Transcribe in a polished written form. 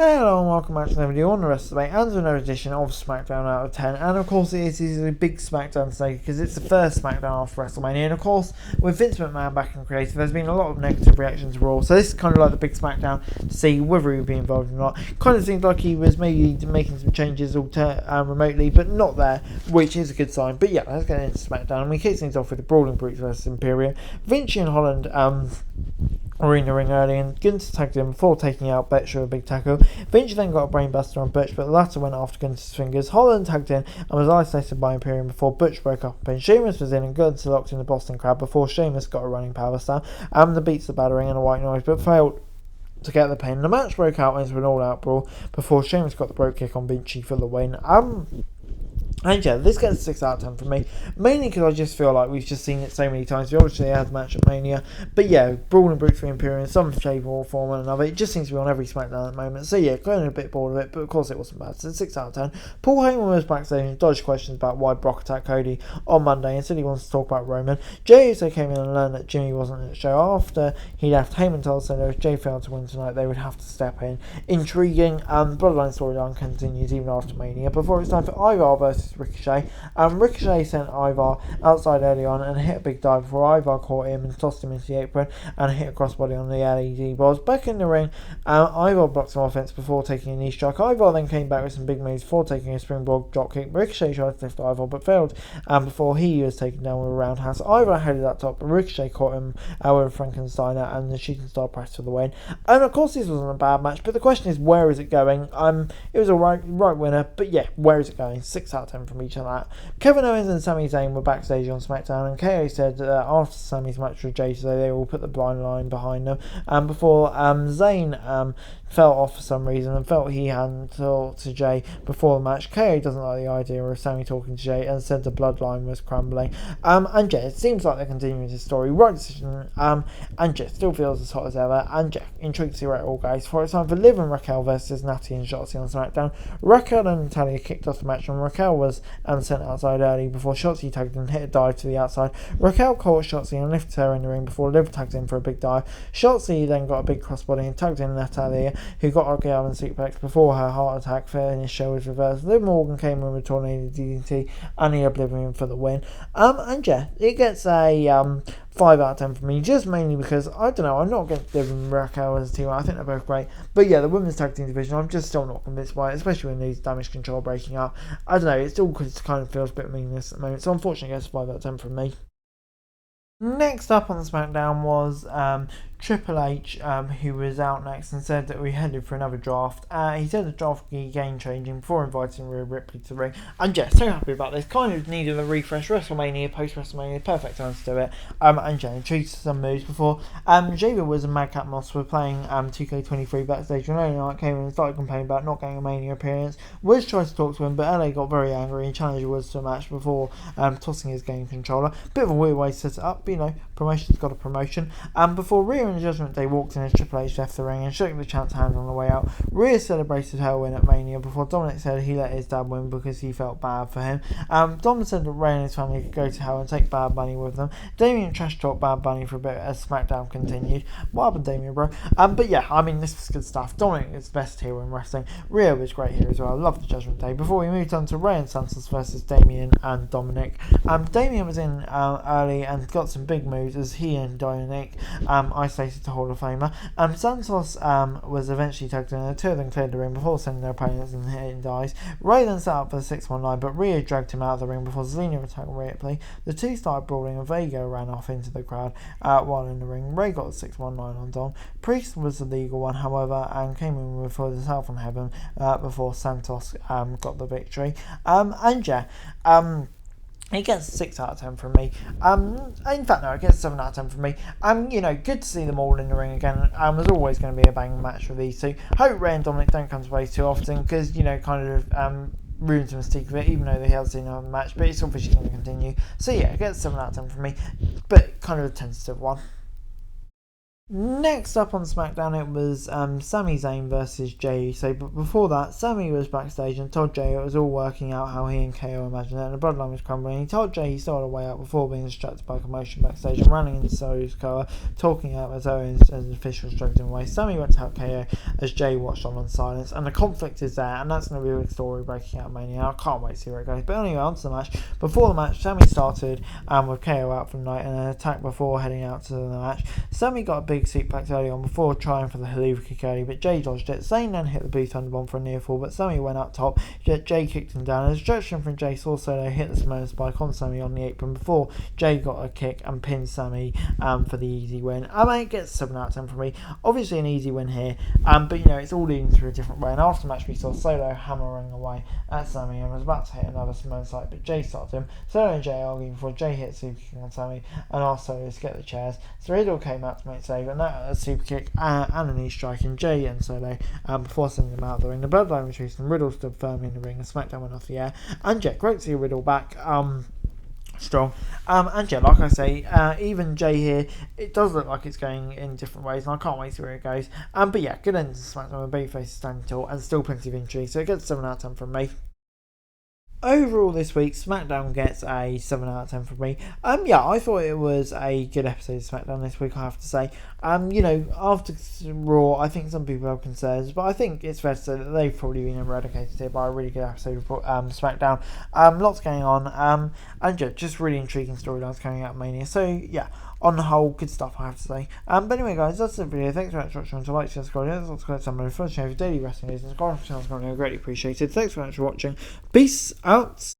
Hello and welcome back to another video on the rest of the and to another edition of Smackdown Out of 10. And of course it is a big Smackdown today because it's the first Smackdown after WrestleMania. And of course, with Vince McMahon back in creative, there's been a lot of negative reactions to Raw. So this is kind of like the big Smackdown to see whether he would be involved or not. Kind of seems like he was maybe making some changes remotely, but not there, which is a good sign. But yeah, let's get into Smackdown. And we kick things off with the Brawling Brutes versus Imperium. Vinci and Holland Arena ring early and Gunther tagged him before taking out Butch with a big tackle. Vinci then got a brainbuster on Butch, but the latter went after Gunther's fingers. Holland tagged in and was isolated by Imperium before Butch broke up a pin. Sheamus was in and Gunther locked in the Boston Crab before Sheamus got a running power slam. The beats the battering and a white noise, but failed to get the pin. The match broke out into an all-out brawl before Sheamus got the broke kick on Vinci for the win. And yeah, this gets a 6 out of 10 for me, mainly because I just feel like we've just seen it so many times. We obviously had the match at Mania, but yeah, Brawling Brutes for Imperium in some shape or form or another. It just seems to be on every SmackDown at the moment. So yeah, going a bit bored of it, but of course it wasn't bad. So 6 out of 10. Paul Heyman was backstage and dodged questions about why Brock attacked Cody on Monday and said he wants to talk about Roman. Jey also came in and learned that Jimmy wasn't at the show. After he left, Heyman told Solo if Jey failed to win tonight, they would have to step in. Intriguing. Bloodline storyline continues even after Mania. Before it's time for Ivar versus Ricochet. Ricochet sent Ivar outside early on and hit a big dive before Ivar caught him and tossed him into the apron and hit a crossbody on the LED bars. Back in the ring, Ivar blocked some offense before taking a knee strike. Ivar then came back with some big moves before taking a springboard dropkick. Ricochet tried to lift Ivar but failed before he was taken down with a roundhouse. Ivar headed up top, but Ricochet caught him with a Frankensteiner and the shooting star press for the win. And of course this wasn't a bad match, but the question is, where is it going? It was a right winner, but yeah, where is it going? 6 out of 10 from each of that. Kevin Owens and Sami Zayn were backstage on SmackDown, and KO said after Sami's match with Jey today they will put the blind line behind them. Before Zayn fell off for some reason and felt he hadn't talked to Jey before the match. KO doesn't like the idea of Sami talking to Jey and said the bloodline was crumbling. And yeah, it seems like they're continuing this story. Right decision. And yeah, still feels as hot as ever. And yeah, intrigued to see where it all goes. For it's time for Liv and Raquel versus Natty and Shotzi on SmackDown. Raquel and Natalia kicked off the match, and Raquel was sent outside early before Shotzi tagged and hit a dive to the outside. Raquel caught Shotzi and lifted her in the ring before Liv tagged in for a big dive. Shotzi then got a big crossbody and tagged in Natalia, who got a Galvan suplex before her heart attack finished show was reversed. Liv Morgan came in with Tornado DDT and the Oblivion for the win. And yeah, it gets a 5 out of 10 for me, just mainly because, I don't know, I'm not against Liv and Raquel as a team. I think they're both great. But yeah, the women's tag team division, I'm just still not convinced by it, especially when these Damage Control breaking up. I don't know, it still kind of feels a bit meaningless at the moment. So unfortunately, it gets a 5 out of 10 from me. Next up on the SmackDown was Triple H, who was out next and said that we headed for another draft. He said the draft would be game changing before inviting Rhea Ripley to the ring. I'm just so happy about this. Kind of needed a refresh. WrestleMania, post WrestleMania, perfect time to do it. And yeah, intrigued to some moves before. Jada was and Madcap Moss were playing 2K23 backstage when LA Knight came in and started complaining about not getting a Mania appearance. Woods tried to talk to him, but LA got very angry and challenged Woods to a match before tossing his game controller. Bit of a weird way to set it up, but you know, promotion's got a promotion. Before Rhea and Judgment Day walked in as Triple H left the ring and shook the champ's hand on the way out. Rhea celebrated her win at Mania before Dominic said he let his dad win because he felt bad for him. Dom said that Rey and his family could go to hell and take Bad Bunny with them. Damien trash talked Bad Bunny for a bit as SmackDown continued. What happened, Damien, bro? But yeah, I mean, this was good stuff. Dominic is the best hero in wrestling. Rhea was great here as well. I love the Judgment Day. Before we moved on to Rey and Santos versus Damien and Dominic. Damien was in early and got some big moves as he and Dominic isolated the Hall of Famer. Santos was eventually tagged in, and the two of them cleared the ring before sending their opponents and hitting dives. Ray then set up for the 619, but Rhea dragged him out of the ring before Zelina attacked Ripley. The two started brawling and Vega ran off into the crowd while in the ring. Ray got the 619 on Dom. Priest was the legal one, however, and came in with the South from Heaven before Santos got the victory. It gets a 6 out of 10 from me. In fact, no, it gets a 7 out of 10 from me. You know, good to see them all in the ring again. There's always going to be a banging match for these two. Hope Rey and Dominic don't come to place too often because, you know, kind of ruins the mystique of it, even though they have seen another match. But it's obviously going to continue. So yeah, it gets a 7 out of 10 from me, but kind of a tentative one. Next up on SmackDown, it was Sami Zayn versus Jey Uso. But before that, Sami was backstage and told Jey it was all working out how he and KO imagined it, and the bloodline was crumbling. He told Jey he saw a way out before being distracted by commotion backstage and running into Solo's car, talking out as though as officials dragged him away. Sami went to help KO as Jey watched on in silence, and the conflict is there, and that's going to be a big story breaking out of Mania. I can't wait to see where it goes. But anyway, on to the match. Before the match, Sami started with KO out for the night and an attack before heading out to the match. Sami got a big suplex early on before trying for the Helluva Kick early, but Jey dodged it. Zayn then hit the boot underbomb for a near fall, but Sami went up top, yet Jey kicked him down. A distraction from Jey saw Solo hit the Samoan spike on Sami on the apron before Jey got a kick and pinned Sami for the easy win. I mean, it gets 7 out of 10 from me. Obviously an easy win here, but you know, it's all leading through a different way. And after the match, we saw Solo hammering away at Sami and was about to hit another Samoan spike, but Jey stopped him. Solo and Jey arguing before Jey hit a super kick on Sami and asked Solo to get the chairs. So Riddle came out to make save, and that a super kick and a knee strike in Jey and Solo before sending them out of the ring. The bloodline retreated and Riddle stood firmly in the ring and SmackDown went off the air. And yeah, great to see Riddle back. Strong. And yeah, like I say, even Jey here, it does look like it's going in different ways, and I can't wait to see where it goes. But yeah, good end to SmackDown with Babyface standing tall and still plenty of intrigue, so it gets 7 out of 10 from me. Overall this week, SmackDown gets a 7 out of 10 from me. Yeah, I thought it was a good episode of SmackDown this week, I have to say. You know, after Raw, I think some people have concerns, but I think it's fair to say that they've probably been eradicated here by a really good episode of SmackDown. Lots going on, and yeah, just really intriguing storylines coming out of Mania. So yeah, on the whole, good stuff, I have to say. But anyway, guys, that's the video. Thanks very much for watching. Like, share, subscribe, subscribe to my first show for daily wrestling news and subscribe to the channel. Greatly appreciated. Thanks very much for watching. Peace out.